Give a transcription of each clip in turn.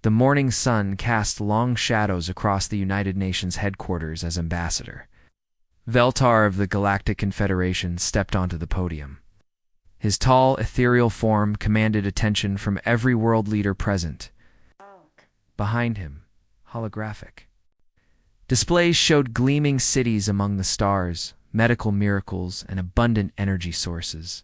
The morning sun cast long shadows across the United Nations headquarters as ambassador. Veltar of the Galactic Confederation stepped onto the podium. His tall, ethereal form commanded attention from every world leader present. Behind him, holographic displays showed gleaming cities among the stars, medical miracles, and abundant energy sources.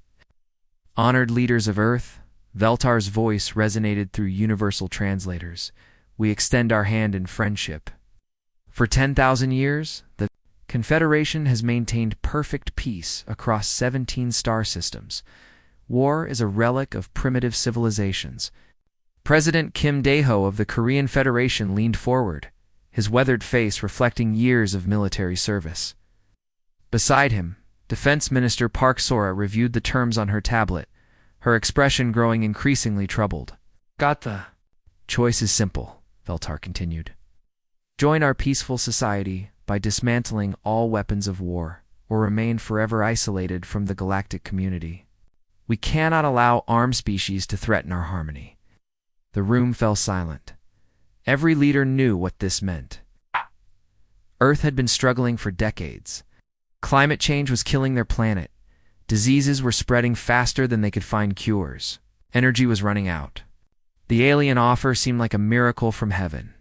Honored leaders of Earth, Veltar's voice resonated through universal translators. We extend our hand in friendship. For 10,000 years, the Confederation has maintained perfect peace across 17 star systems. War is a relic of primitive civilizations. President Kim Dae-ho of the Korean Federation leaned forward, his weathered face reflecting years of military service. Beside him, Defense Minister Park Sora reviewed the terms on her tablet, her expression growing increasingly troubled. "Got the choice is simple," Veltar continued. "Join our peaceful society by dismantling all weapons of war, or remain forever isolated from the galactic community. We cannot allow armed species to threaten our harmony." The room fell silent. Every leader knew what this meant. Earth had been struggling for decades. Climate change was killing their planet. Diseases were spreading faster than they could find cures. Energy was running out. The alien offer seemed like a miracle from heaven.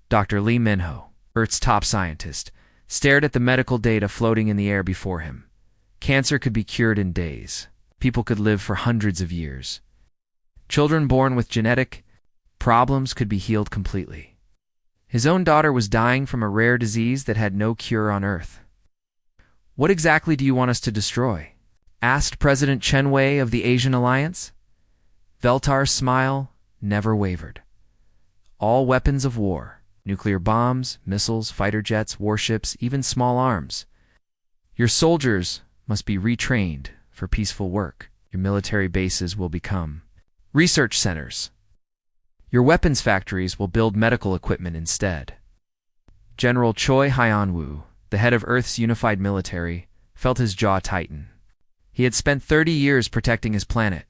Dr. Lee Minho, Earth's top scientist, stared at the medical data floating in the air before him. Cancer could be cured in days. People could live for hundreds of years. Children born with genetic problems could be healed completely. His own daughter was dying from a rare disease that had no cure on Earth. "What exactly do you want us to destroy?" asked President Chen Wei of the Asian Alliance. Veltar's smile never wavered. "All weapons of war, nuclear bombs, missiles, fighter jets, warships, even small arms. Your soldiers must be retrained for peaceful work. Your military bases will become research centers. Your weapons factories will build medical equipment instead." General Choi Hyun-woo, the head of Earth's unified military, felt his jaw tighten. He had spent 30 years protecting his planet.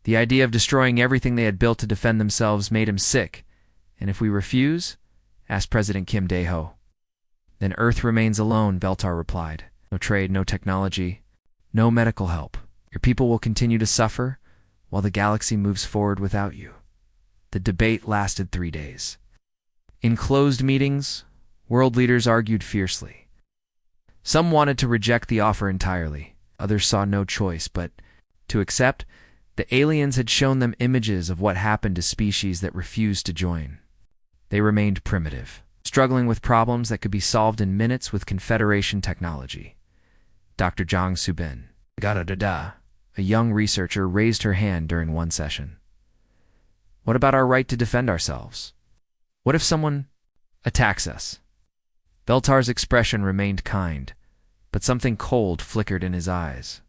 The idea of destroying everything they had built to defend themselves made him sick. "And if we refuse?" asked President Kim Dae-ho. "Then Earth remains alone," Veltar replied. "No trade, no technology, no medical help. Your people will continue to suffer while the galaxy moves forward without you." The debate lasted 3 days. In closed meetings, world leaders argued fiercely. Some wanted to reject the offer entirely. Others saw no choice but to accept. The aliens had shown them images of what happened to species that refused to join. They remained primitive, struggling with problems that could be solved in minutes with Confederation technology. Dr. Jang Subin, a young researcher, raised her hand during one session. "What about our right to defend ourselves? What if someone attacks us?" Veltar's expression remained kind, but something cold flickered in his eyes.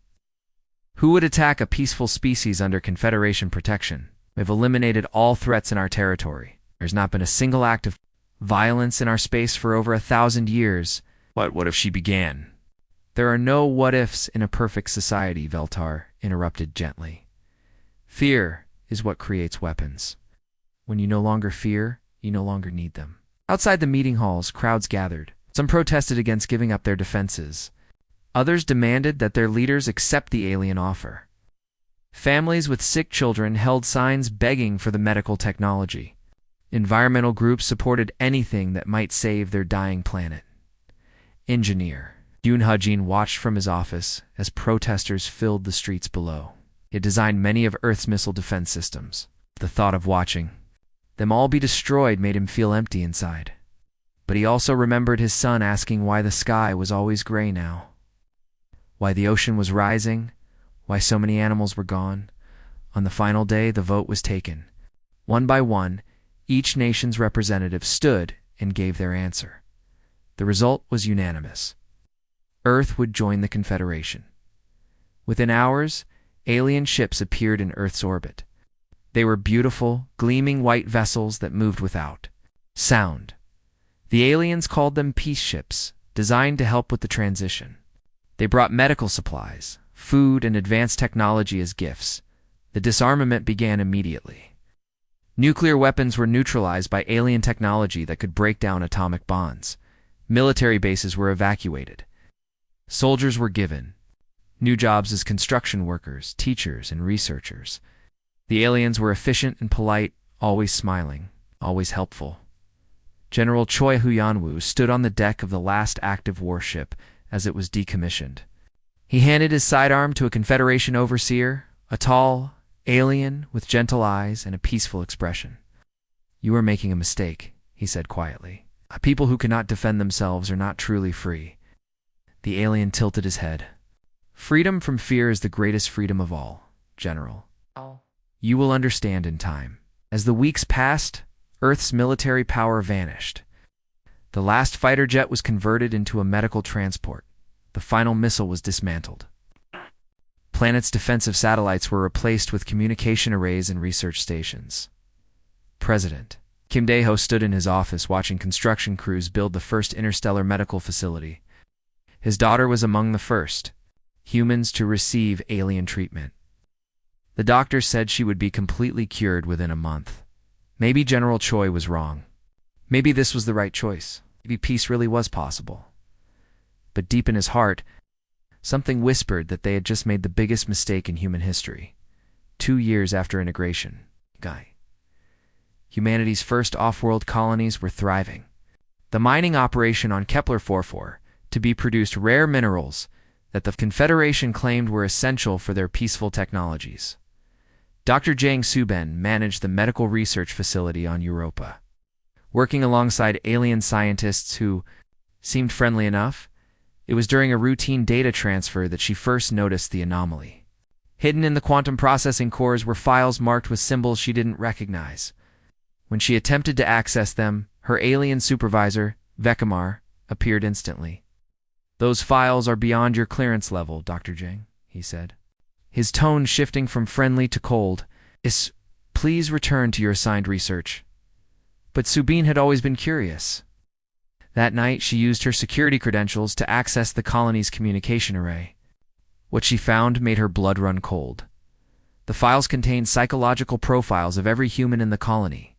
"Who would attack a peaceful species under Confederation protection? We've eliminated all threats in our territory. There's not been a single act of violence in our space for over 1,000 years. What if she began?" "There are no what-ifs in a perfect society," Veltar interrupted gently. "Fear is what creates weapons. When you no longer fear, you no longer need them." Outside the meeting halls, crowds gathered. Some protested against giving up their defenses. Others demanded that their leaders accept the alien offer. Families with sick children held signs begging for the medical technology. Environmental groups supported anything that might save their dying planet. Engineer Yoon Ha-jin watched from his office as protesters filled the streets below. He had designed many of Earth's missile defense systems. The thought of watching them all be destroyed made him feel empty inside. But he also remembered his son asking why the sky was always gray now, why the ocean was rising, why so many animals were gone. On the final day, the vote was taken. One by one, each nation's representative stood and gave their answer. The result was unanimous. Earth would join the Confederation. Within hours, alien ships appeared in Earth's orbit. They were beautiful, gleaming white vessels that moved without sound. The aliens called them peace ships, designed to help with the transition. They brought medical supplies, food, and advanced technology as gifts. The disarmament began immediately. Nuclear weapons were neutralized by alien technology that could break down atomic bonds. Military bases were evacuated. Soldiers were given new jobs as construction workers, teachers, and researchers. The aliens were efficient and polite, always smiling, always helpful. General Choi Huyanwoo stood on the deck of the last active warship as it was decommissioned. He handed his sidearm to a Confederation overseer, a tall alien with gentle eyes and a peaceful expression. "You are making a mistake," he said quietly. "People who cannot defend themselves are not truly free." The alien tilted his head. "Freedom from fear is the greatest freedom of all, General. You will understand in time." As the weeks passed, Earth's military power vanished. The last fighter jet was converted into a medical transport. The final missile was dismantled. Planet's defensive satellites were replaced with communication arrays and research stations. President Kim Dae-ho stood in his office watching construction crews build the first interstellar medical facility. His daughter was among the first humans to receive alien treatment. The doctor said she would be completely cured within a month. Maybe General Choi was wrong. Maybe this was the right choice. Maybe peace really was possible. But deep in his heart, something whispered that they had just made the biggest mistake in human history. 2 years after integration, humanity's first off-world colonies were thriving. The mining operation on Kepler-44 to be produced rare minerals that the Confederation claimed were essential for their peaceful technologies. Dr. Jang Soo-ben managed the medical research facility on Europa. Working alongside alien scientists who seemed friendly enough, it was during a routine data transfer that she first noticed the anomaly. Hidden in the quantum processing cores were files marked with symbols she didn't recognize. When she attempted to access them, her alien supervisor, Vecamar, appeared instantly. "Those files are beyond your clearance level, Dr. Jang," he said, his tone shifting from friendly to cold. Please return to your assigned research." But Subin had always been curious. That night, she used her security credentials to access the colony's communication array. What she found made her blood run cold. The files contained psychological profiles of every human in the colony.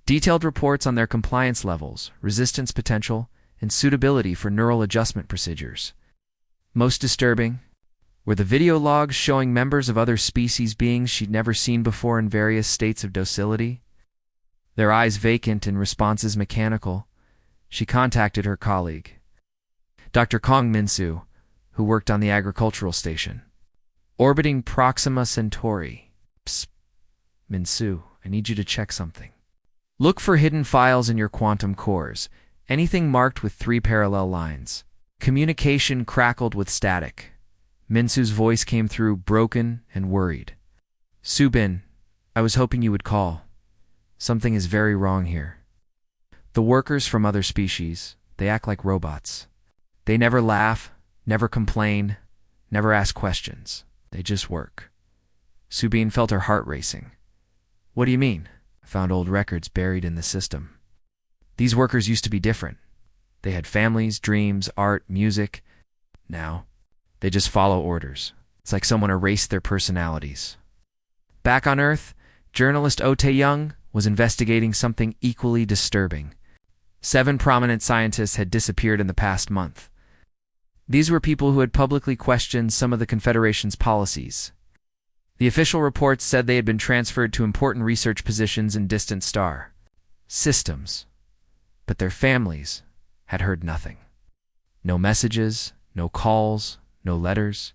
Detailed reports on their compliance levels, resistance potential, and suitability for neural adjustment procedures. Most disturbing were the video logs showing members of other species beings she'd never seen before in various states of docility. Their eyes vacant and responses mechanical. She contacted her colleague, Dr. Kong Min-soo, who worked on the agricultural station. "Orbiting Proxima Centauri." "Psst, Min-soo, I need you to check something. Look for hidden files in your quantum cores, anything marked with 3 parallel lines." Communication crackled with static. Min-soo's voice came through, broken and worried. "Subin, I was hoping you would call. Something is very wrong here. The workers from other species, they act like robots. They never laugh, never complain, never ask questions. They just work." Subin felt her heart racing. "What do you mean?" "I found old records buried in the system. These workers used to be different. They had families, dreams, art, music. Now, they just follow orders. It's like someone erased their personalities." Back on Earth, journalist Oh Tae-young was investigating something equally disturbing. 7 prominent scientists had disappeared in the past month. These were people who had publicly questioned some of the Confederation's policies. The official reports said they had been transferred to important research positions in distant star systems, but their families had heard nothing. No messages, no calls, no letters.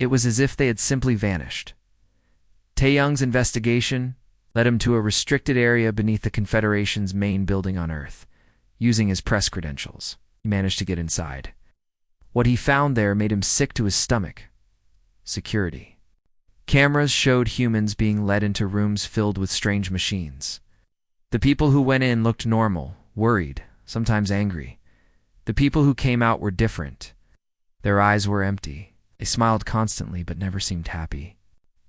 It was as if they had simply vanished. Tae-young's investigation led him to a restricted area beneath the Confederation's main building on Earth. Using his press credentials, he managed to get inside. What he found there made him sick to his stomach. Security. Cameras showed humans being led into rooms filled with strange machines. The people who went in looked normal, worried, sometimes angry. The people who came out were different. Their eyes were empty. They smiled constantly but never seemed happy.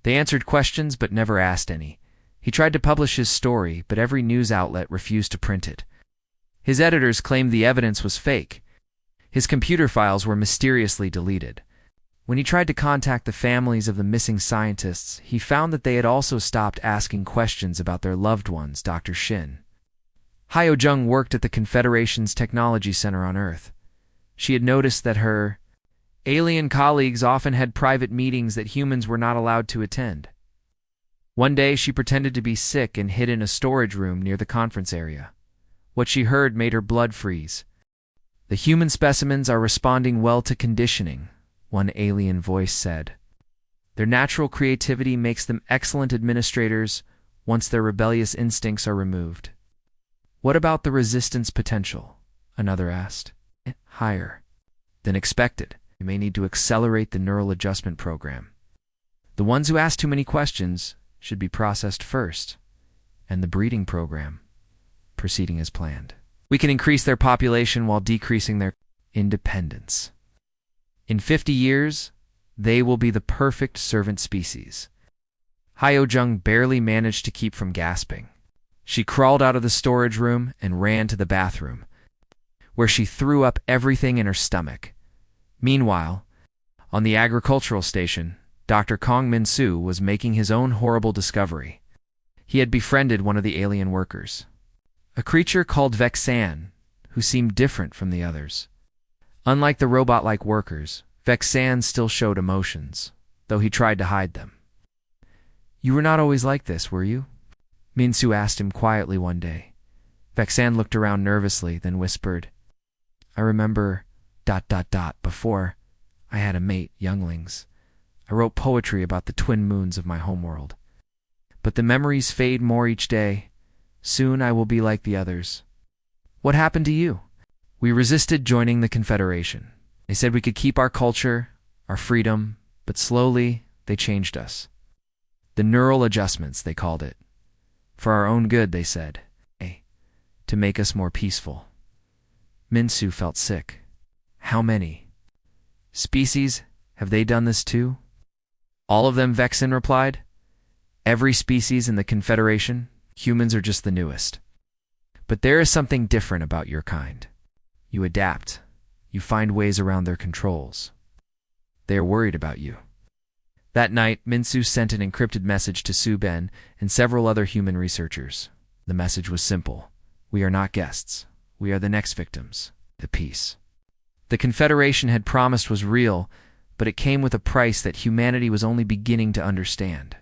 They answered questions but never asked any. He tried to publish his story, but every news outlet refused to print it. His editors claimed the evidence was fake. His computer files were mysteriously deleted. When he tried to contact the families of the missing scientists, he found that they had also stopped asking questions about their loved ones, Dr. Shin. Hyo-jung worked at the Confederation's Technology Center on Earth. She had noticed that her alien colleagues often had private meetings that humans were not allowed to attend. One day, she pretended to be sick and hid in a storage room near the conference area. What she heard made her blood freeze. "The human specimens are responding well to conditioning," one alien voice said. "Their natural creativity makes them excellent administrators once their rebellious instincts are removed." "What about the resistance potential?" another asked. "Higher than expected. You may need to accelerate the neural adjustment program. The ones who ask too many questions should be processed first, and the breeding program proceeding as planned. We can increase their population while decreasing their independence. In 50 years, they will be the perfect servant species." Hyo-jung barely managed to keep from gasping. She crawled out of the storage room and ran to the bathroom, where she threw up everything in her stomach. Meanwhile, on the agricultural station, Dr. Kong Min-soo was making his own horrible discovery. He had befriended one of the alien workers, a creature called Vexan, who seemed different from the others. Unlike the robot-like workers, Vexan still showed emotions, though he tried to hide them. "You were not always like this, were you?" Min-soo asked him quietly one day. Vexan looked around nervously, then whispered, "I remember ... before I had a mate, younglings. I wrote poetry about the twin moons of my homeworld. But the memories fade more each day. Soon I will be like the others." "What happened to you?" "We resisted joining the Confederation. They said we could keep our culture, our freedom, but slowly they changed us. The neural adjustments, they called it. For our own good, they said. To make us more peaceful." Min-soo felt sick. "How many species have they done this to?" "All of them," Vexen replied. "Every species in the Confederation. Humans are just the newest. But there is something different about your kind. You adapt. You find ways around their controls. They are worried about you." That night, Min-soo sent an encrypted message to Soo-ben and several other human researchers. The message was simple. "We are not guests. We are the next victims. The peace the Confederation had promised was real, but it came with a price that humanity was only beginning to understand.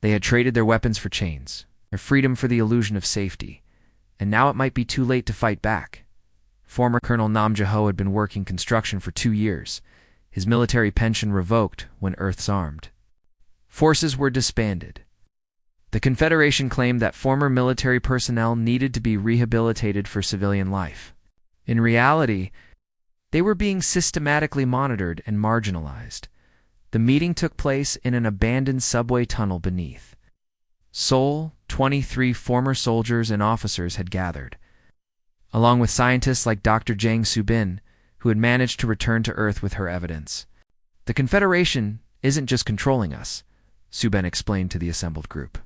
They had traded their weapons for chains, their freedom for the illusion of safety, and now it might be too late to fight back. Former Colonel Nam Jae-ho had been working construction for 2 years, his military pension revoked when Earth's armed forces were disbanded. The Confederation claimed that former military personnel needed to be rehabilitated for civilian life. In reality, they were being systematically monitored and marginalized. The meeting took place in an abandoned subway tunnel beneath Seoul. 23 former soldiers and officers had gathered, along with scientists like Dr. Jang Soo-bin, who had managed to return to Earth with her evidence. "The Confederation isn't just controlling us," Soo-bin explained to the assembled group.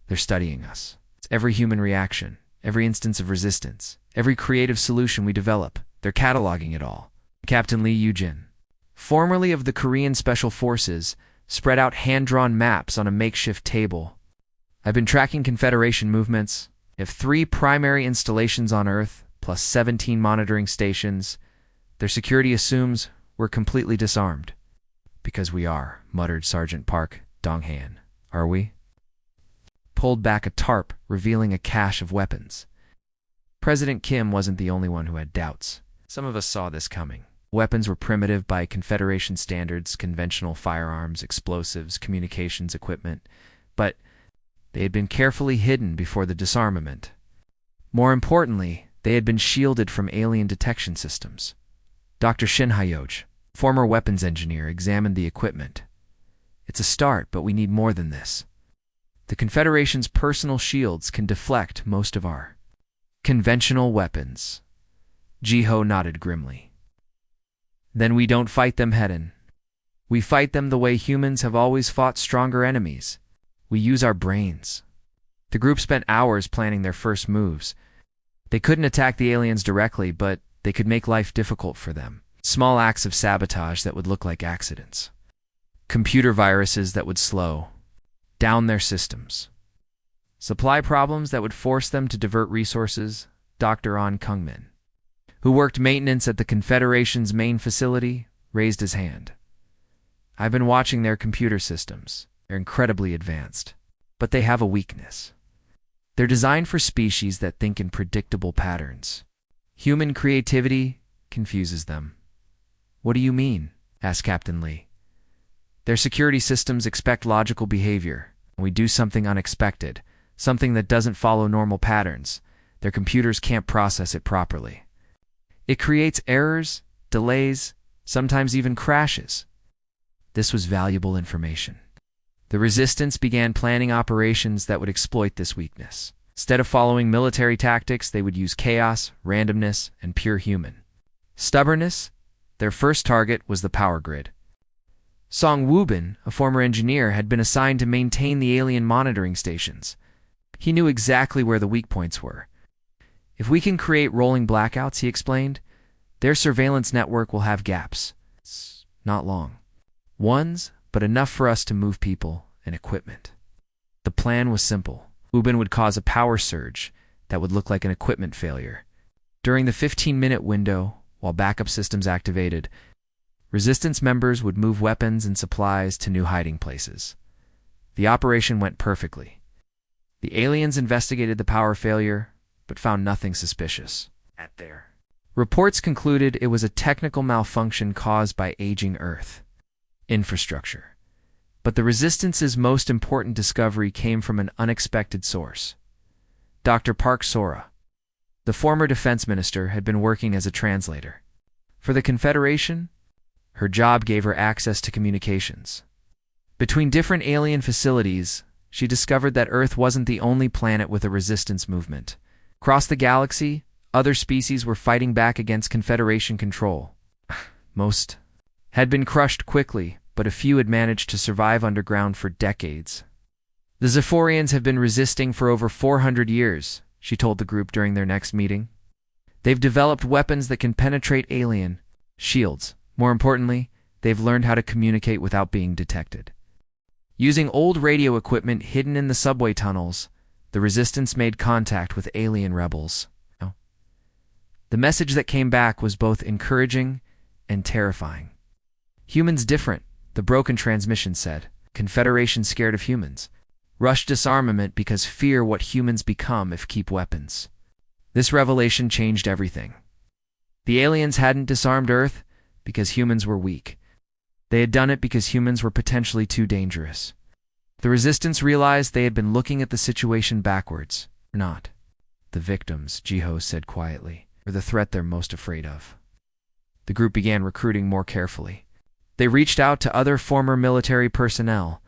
"They're studying us. It's every human reaction, every instance of resistance, every creative solution we develop. They're cataloging it all." Captain Lee Yoo-jin, formerly of the Korean Special Forces, spread out hand-drawn maps on a makeshift table. "I've been tracking Confederation movements. They have 3 primary installations on Earth, plus 17 monitoring stations. Their security assumes we're completely disarmed." "Because we are," muttered Sergeant Park Dong-han. "Are we?" Pulled back a tarp, revealing a cache of weapons. President Kim wasn't the only one who had doubts. Some of us saw this coming. Weapons were primitive by Confederation standards, conventional firearms, explosives, communications equipment, but they had been carefully hidden before the disarmament. More importantly, they had been shielded from alien detection systems. Dr. Shin Hyoj, former weapons engineer, examined the equipment. "It's a start, but we need more than this. The Confederation's personal shields can deflect most of our conventional weapons." Ji-ho nodded grimly. "Then we don't fight them head-on. We fight them the way humans have always fought stronger enemies. We use our brains." The group spent hours planning their first moves. They couldn't attack the aliens directly, but they could make life difficult for them. Small acts of sabotage that would look like accidents. Computer viruses that would slow down their systems. Supply problems that would force them to divert resources. Dr. An Kungmin, who worked maintenance at the Confederation's main facility, raised his hand. I've been watching their computer systems. They're incredibly advanced, but they have a weakness. They're designed for species that think in predictable patterns. Human creativity confuses them. What do you mean? Asked Captain Lee. Their security systems expect logical behavior. When we do something unexpected, something that doesn't follow normal patterns, their computers can't process it properly. It creates errors, delays, sometimes even crashes. This was valuable information. The Resistance began planning operations that would exploit this weakness. Instead of following military tactics, they would use chaos, randomness, and pure human stubbornness. Their first target was the power grid. Song Wubin, a former engineer, had been assigned to maintain the alien monitoring stations. He knew exactly where the weak points were. If we can create rolling blackouts, he explained, their surveillance network will have gaps. It's not long ones, but enough for us to move people and equipment. The plan was simple. Wubin would cause a power surge that would look like an equipment failure. During the 15-minute window, while backup systems activated, Resistance members would move weapons and supplies to new hiding places. The operation went perfectly. The aliens investigated the power failure, but found nothing suspicious. Reports concluded it was a technical malfunction caused by aging Earth infrastructure. But the Resistance's most important discovery came from an unexpected source. Dr. Park Sora, the former defense minister, had been working as a translator. For the Confederation, her job gave her access to communications. Between different alien facilities, she discovered that Earth wasn't the only planet with a resistance movement. Across the galaxy, other species were fighting back against Confederation control. Most had been crushed quickly, but a few had managed to survive underground for decades. The Zephorians have been resisting for over 400 years, she told the group during their next meeting. They've developed weapons that can penetrate alien shields. More importantly, they've learned how to communicate without being detected. Using old radio equipment hidden in the subway tunnels, the Resistance made contact with alien rebels. The message that came back was both encouraging and terrifying. Humans different, the broken transmission said. Confederation scared of humans. Rush disarmament because fear what humans become if keep weapons. This revelation changed everything. The aliens hadn't disarmed Earth because humans were weak. They had done it because humans were potentially too dangerous. The Resistance realized they had been looking at the situation backwards. Not the victims, Jiho said quietly, or the threat they're most afraid of. The group began recruiting more carefully. They reached out to other former military personnel,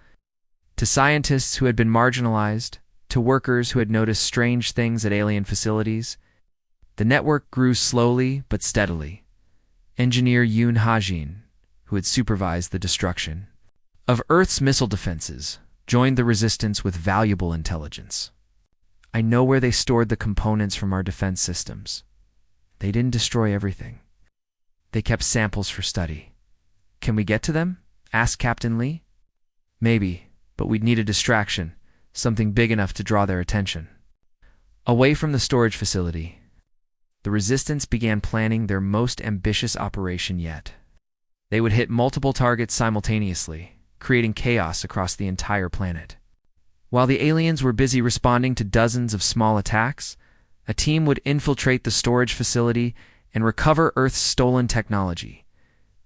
to scientists who had been marginalized, to workers who had noticed strange things at alien facilities. The network grew slowly but steadily. Engineer Yoon Hajin, who had supervised the destruction of Earth's missile defenses, joined the Resistance with valuable intelligence. I know where they stored the components from our defense systems. They didn't destroy everything. They kept samples for study. Can we get to them? Asked Captain Lee. Maybe, but we'd need a distraction, something big enough to draw their attention. Away from the storage facility, the Resistance began planning their most ambitious operation yet. They would hit multiple targets simultaneously, creating chaos across the entire planet. While the aliens were busy responding to dozens of small attacks, a team would infiltrate the storage facility and recover Earth's stolen technology.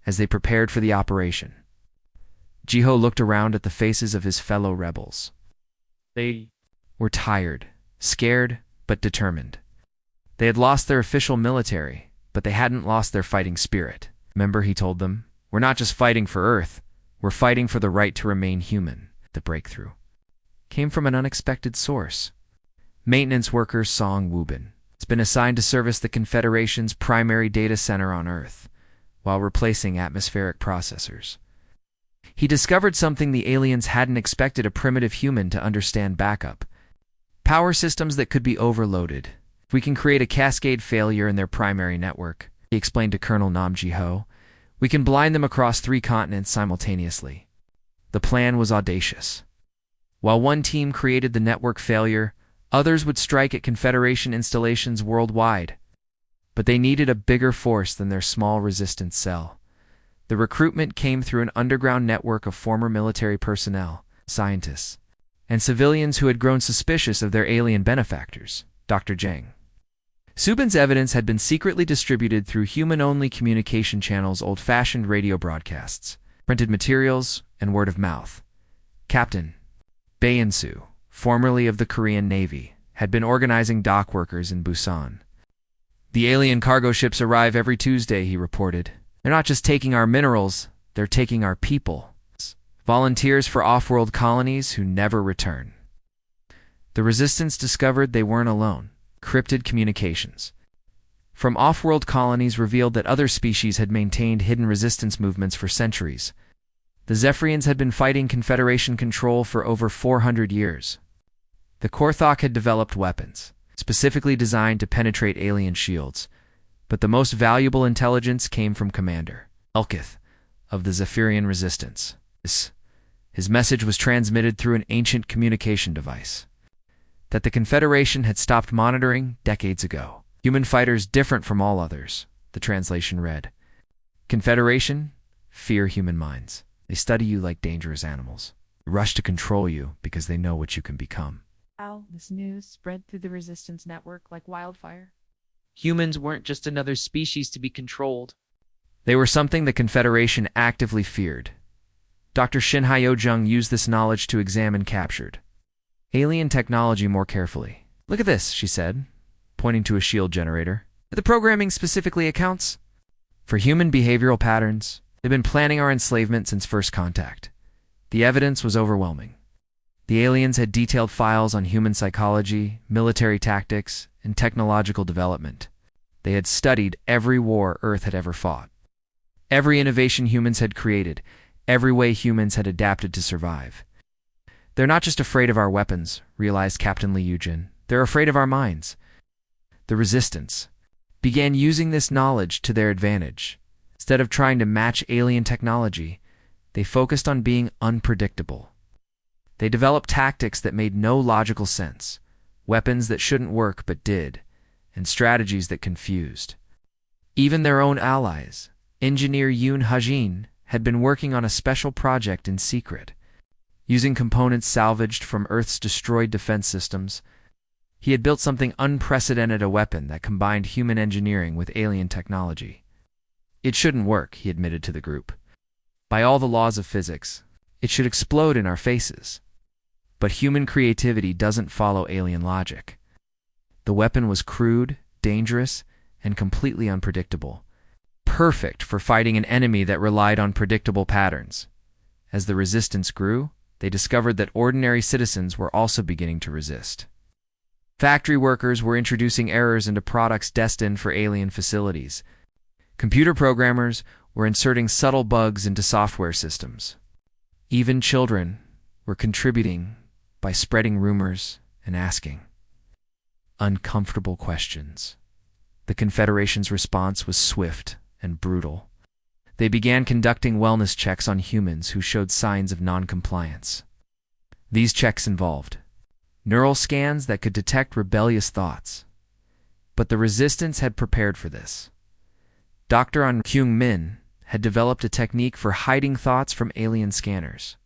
As they prepared for the operation, Jiho looked around at the faces of his fellow rebels. They were tired, scared, but determined. They had lost their official military, but they hadn't lost their fighting spirit. Remember, he told them, we're not just fighting for Earth, we're fighting for the right to remain human. The breakthrough came from an unexpected source. Maintenance worker Song Wubin has been assigned to service the Confederation's primary data center on Earth, while replacing atmospheric processors. He discovered something the aliens hadn't expected a primitive human to understand: backup. Power systems that could be overloaded. If we can create a cascade failure in their primary network, he explained to Colonel Nam Ji-ho, We can blind them across 3 continents simultaneously. The plan was audacious. While one team created the network failure, others would strike at Confederation installations worldwide. But they needed a bigger force than their small resistance cell. The recruitment came through an underground network of former military personnel, scientists, and civilians who had grown suspicious of their alien benefactors, Dr. Zhang. Subin's evidence had been secretly distributed through human-only communication channels, old-fashioned radio broadcasts, printed materials, and word of mouth. Captain Baein-su, formerly of the Korean Navy, had been organizing dock workers in Busan. The alien cargo ships arrive every Tuesday, he reported. They're not just taking our minerals, they're taking our people. Volunteers for off-world colonies who never return. The resistance discovered they weren't alone. Cryptid communications from off-world colonies revealed that other species had maintained hidden resistance movements for centuries. The Zephyrians had been fighting Confederation control for over 400 years. The Korthok had developed weapons, specifically designed to penetrate alien shields, but the most valuable intelligence came from Commander Elkith of the Zephyrian Resistance. His message was transmitted through an ancient communication device that the Confederation had stopped monitoring decades ago. Human fighters different from all others, the translation read. Confederation, fear human minds. They study you like dangerous animals. They rush to control you because they know what you can become. How this news spread through the resistance network like wildfire. Humans weren't just another species to be controlled. They were something the Confederation actively feared. Dr. Shin Hyo-jung used this knowledge to examine captured alien technology more carefully. Look at this, she said, pointing to a shield generator. The programming specifically accounts for human behavioral patterns. They've been planning our enslavement since first contact. The evidence was overwhelming. The aliens had detailed files on human psychology, military tactics, and technological development. They had studied every war Earth had ever fought, every innovation humans had created, every way humans had adapted to survive. They're not just afraid of our weapons, realized Captain Li Yujin. They're afraid of our minds. The Resistance began using this knowledge to their advantage. Instead of trying to match alien technology, they focused on being unpredictable. They developed tactics that made no logical sense, weapons that shouldn't work but did, and strategies that confused. Even their own allies, engineer Yoon Hajin, had been working on a special project in secret. Using components salvaged from Earth's destroyed defense systems, he had built something unprecedented, a weapon that combined human engineering with alien technology. It shouldn't work, he admitted to the group. By all the laws of physics, it should explode in our faces. But human creativity doesn't follow alien logic. The weapon was crude, dangerous, and completely unpredictable. Perfect for fighting an enemy that relied on predictable patterns. As the resistance grew, they discovered that ordinary citizens were also beginning to resist. Factory workers were introducing errors into products destined for alien facilities. Computer programmers were inserting subtle bugs into software systems. Even children were contributing by spreading rumors and asking uncomfortable questions. The Confederation's response was swift and brutal. They began conducting wellness checks on humans who showed signs of non-compliance. These checks involved neural scans that could detect rebellious thoughts. But the Resistance had prepared for this. Dr. An Kyung-min had developed a technique for hiding thoughts from alien scanners.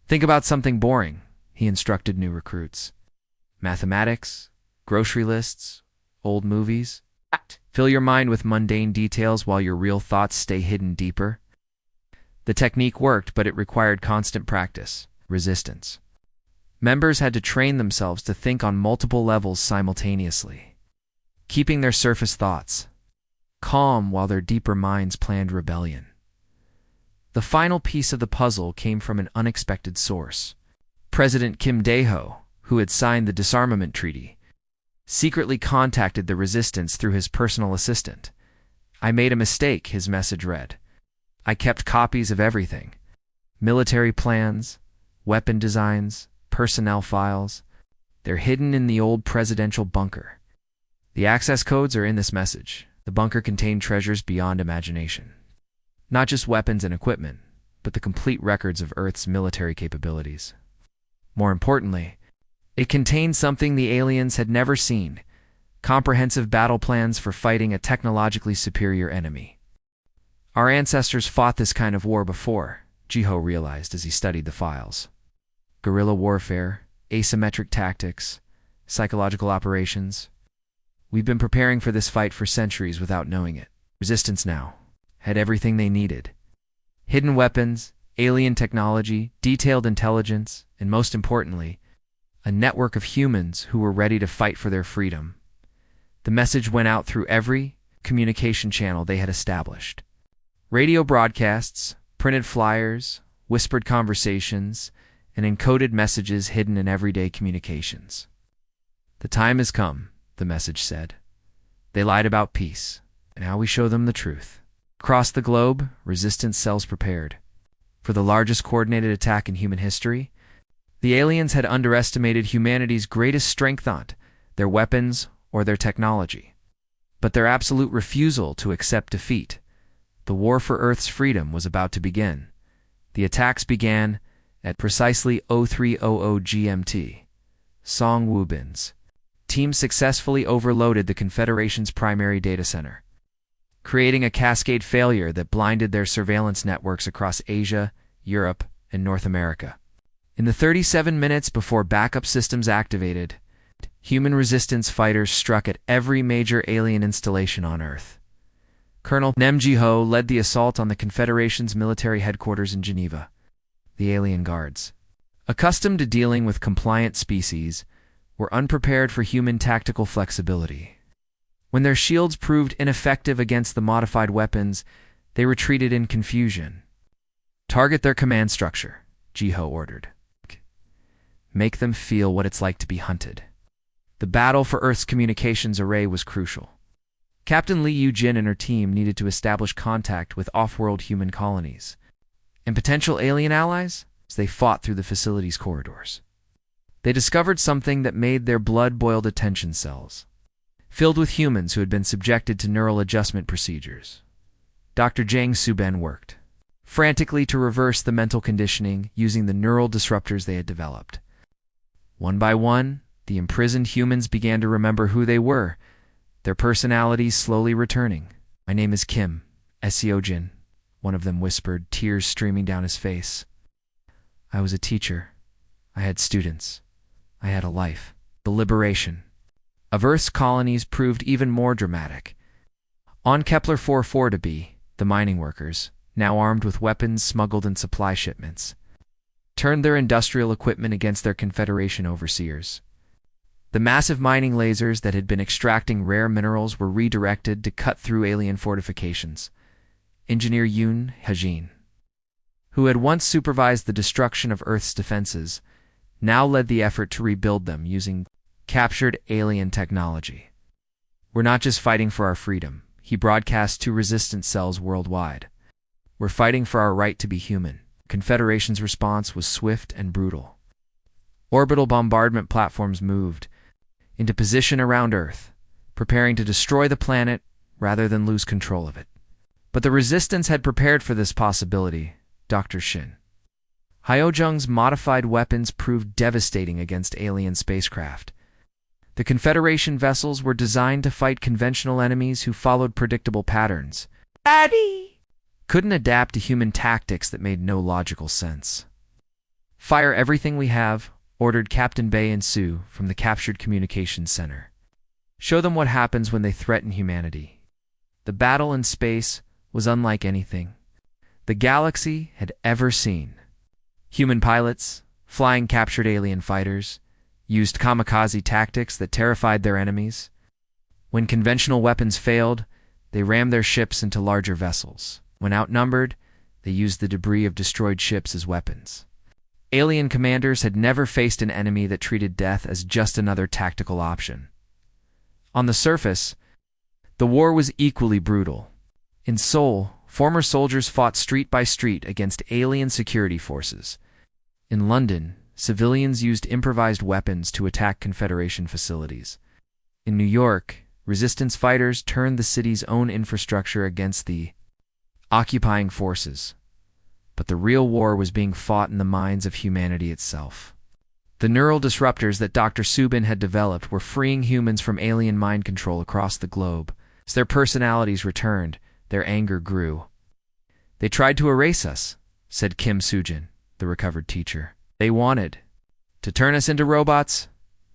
Think about something boring, he instructed new recruits. Mathematics, grocery lists, old movies. Fill your mind with mundane details while your real thoughts stay hidden deeper. The technique worked, but it required constant practice. Resistance members had to train themselves to think on multiple levels simultaneously, keeping their surface thoughts calm while their deeper minds planned rebellion. The final piece of the puzzle came from an unexpected source. President Kim Dae-ho, who had signed the disarmament treaty, secretly contacted the Resistance through his personal assistant. I made a mistake, his message read. I kept copies of everything. Military plans, weapon designs, personnel files. They're hidden in the old presidential bunker. The access codes are in this message. The bunker contained treasures beyond imagination. Not just weapons and equipment, but the complete records of Earth's military capabilities. More importantly, it contained something the aliens had never seen: comprehensive battle plans for fighting a technologically superior enemy. Our ancestors fought this kind of war before, Jiho realized as he studied the files. Guerrilla warfare, asymmetric tactics, psychological operations. We've been preparing for this fight for centuries without knowing it. Resistance now had everything they needed: hidden weapons, alien technology, detailed intelligence, and most importantly, a network of humans who were ready to fight for their freedom. The message went out through every communication channel they had established. Radio broadcasts, printed flyers, whispered conversations, and encoded messages hidden in everyday communications. The time has come, the message said. They lied about peace, and now we show them the truth. Across the globe, resistance cells prepared. For the largest coordinated attack in human history, the aliens had underestimated humanity's greatest strength, not their weapons or their technology, but their absolute refusal to accept defeat. The war for Earth's freedom was about to begin. The attacks began at precisely 0300 GMT. Song Wubin's team successfully overloaded the Confederation's primary data center, creating a cascade failure that blinded their surveillance networks across Asia, Europe, and North America. In the 37 minutes before backup systems activated, human resistance fighters struck at every major alien installation on Earth. Colonel Nem Jiho led the assault on the Confederation's military headquarters in Geneva. The alien guards, accustomed to dealing with compliant species, were unprepared for human tactical flexibility. When their shields proved ineffective against the modified weapons, they retreated in confusion. Target their command structure, Jiho ordered. Make them feel what it's like to be hunted. The battle for Earth's communications array was crucial. Captain Li Yujin and her team needed to establish contact with off-world human colonies and potential alien allies as they fought through the facility's corridors. They discovered something that made their blood boil: detention cells, filled with humans who had been subjected to neural adjustment procedures. Dr. Zhang Suben worked frantically to reverse the mental conditioning using the neural disruptors they had developed. One by one, the imprisoned humans began to remember who they were, their personalities slowly returning. "My name is Kim, Seojin," one of them whispered, tears streaming down his face. "I was a teacher. I had students. I had a life." The liberation of Earth's colonies proved even more dramatic. On Kepler 44b, the mining workers, now armed with weapons smuggled in supply shipments, turned their industrial equipment against their Confederation overseers. The massive mining lasers that had been extracting rare minerals were redirected to cut through alien fortifications. Engineer Yoon Hajin, who had once supervised the destruction of Earth's defenses, now led the effort to rebuild them using captured alien technology. "We're not just fighting for our freedom," he broadcast to resistance cells worldwide. "We're fighting for our right to be human." Confederation's response was swift and brutal. Orbital bombardment platforms moved into position around Earth, preparing to destroy the planet rather than lose control of it. But the resistance had prepared for this possibility. Dr. Shin Hyojung's modified weapons proved devastating against alien spacecraft. The Confederation vessels were designed to fight conventional enemies who followed predictable patterns. Daddy! Couldn't adapt to human tactics that made no logical sense. "Fire everything we have," ordered Captain Bei and Su from the captured communications center. "Show them what happens when they threaten humanity." The battle in space was unlike anything the galaxy had ever seen. Human pilots, flying captured alien fighters, used kamikaze tactics that terrified their enemies. When conventional weapons failed, they rammed their ships into larger vessels. When outnumbered, they used the debris of destroyed ships as weapons. Alien commanders had never faced an enemy that treated death as just another tactical option. On the surface, the war was equally brutal. In Seoul, former soldiers fought street by street against alien security forces. In London, civilians used improvised weapons to attack Confederation facilities. In New York, resistance fighters turned the city's own infrastructure against the occupying forces. But the real war was being fought in the minds of humanity itself. The neural disruptors that Dr. Subin had developed were freeing humans from alien mind control across the globe. As their personalities returned, their anger grew. "They tried to erase us," said Kim Sujin, the recovered teacher. "They wanted to turn us into robots,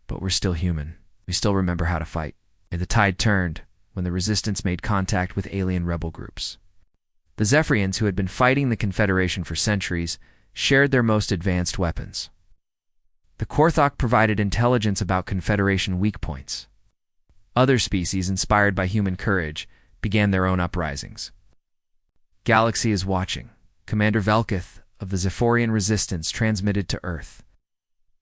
but we're still human. We still remember how to fight." And the tide turned when the resistance made contact with alien rebel groups. The Zephyrians, who had been fighting the Confederation for centuries, shared their most advanced weapons. The Korthok provided intelligence about Confederation weak points. Other species, inspired by human courage, began their own uprisings. "Galaxy is watching," Commander Velkith of the Zephyrian Resistance transmitted to Earth.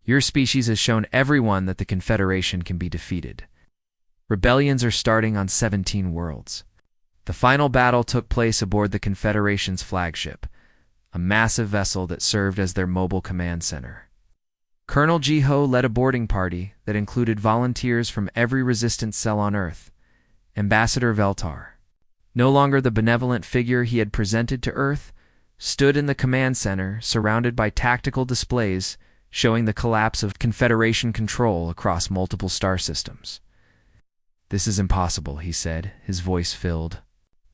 "Your species has shown everyone that the Confederation can be defeated. Rebellions are starting on 17 worlds." The final battle took place aboard the Confederation's flagship, a massive vessel that served as their mobile command center. Colonel Jiho led a boarding party that included volunteers from every resistance cell on Earth. Ambassador Veltar, no longer the benevolent figure he had presented to Earth, stood in the command center surrounded by tactical displays showing the collapse of Confederation control across multiple star systems. "This is impossible," he said, his voice filled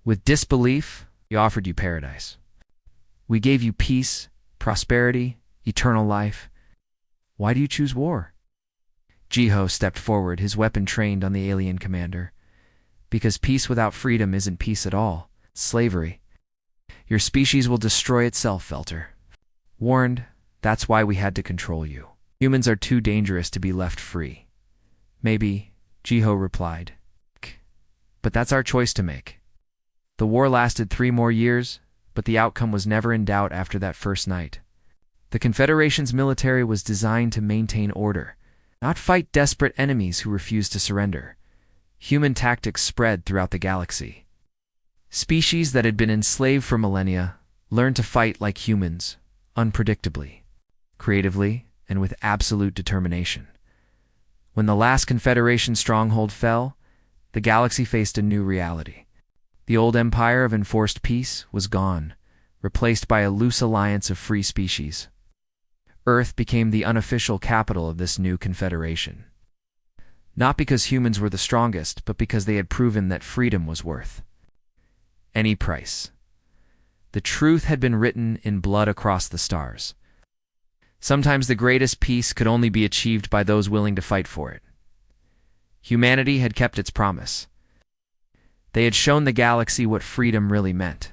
with disbelief. "We offered you paradise. We gave you peace, prosperity, eternal life. Why do you choose war?" Jiho stepped forward, his weapon trained on the alien commander. "Because peace without freedom isn't peace at all. It's slavery. Your species will destroy itself, Velter. Warned, that's why we had to control you. Humans are too dangerous to be left free." "Maybe," Jiho replied. "But that's our choice to make." The war lasted 3 more years, but the outcome was never in doubt after that first night. The Confederation's military was designed to maintain order, not fight desperate enemies who refused to surrender. Human tactics spread throughout the galaxy. Species that had been enslaved for millennia learned to fight like humans, unpredictably, creatively, and with absolute determination. When the last Confederation stronghold fell, the galaxy faced a new reality. The old empire of enforced peace was gone, replaced by a loose alliance of free species. Earth became the unofficial capital of this new confederation. Not because humans were the strongest, but because they had proven that freedom was worth any price. The truth had been written in blood across the stars. Sometimes the greatest peace could only be achieved by those willing to fight for it. Humanity had kept its promise. They had shown the galaxy what freedom really meant.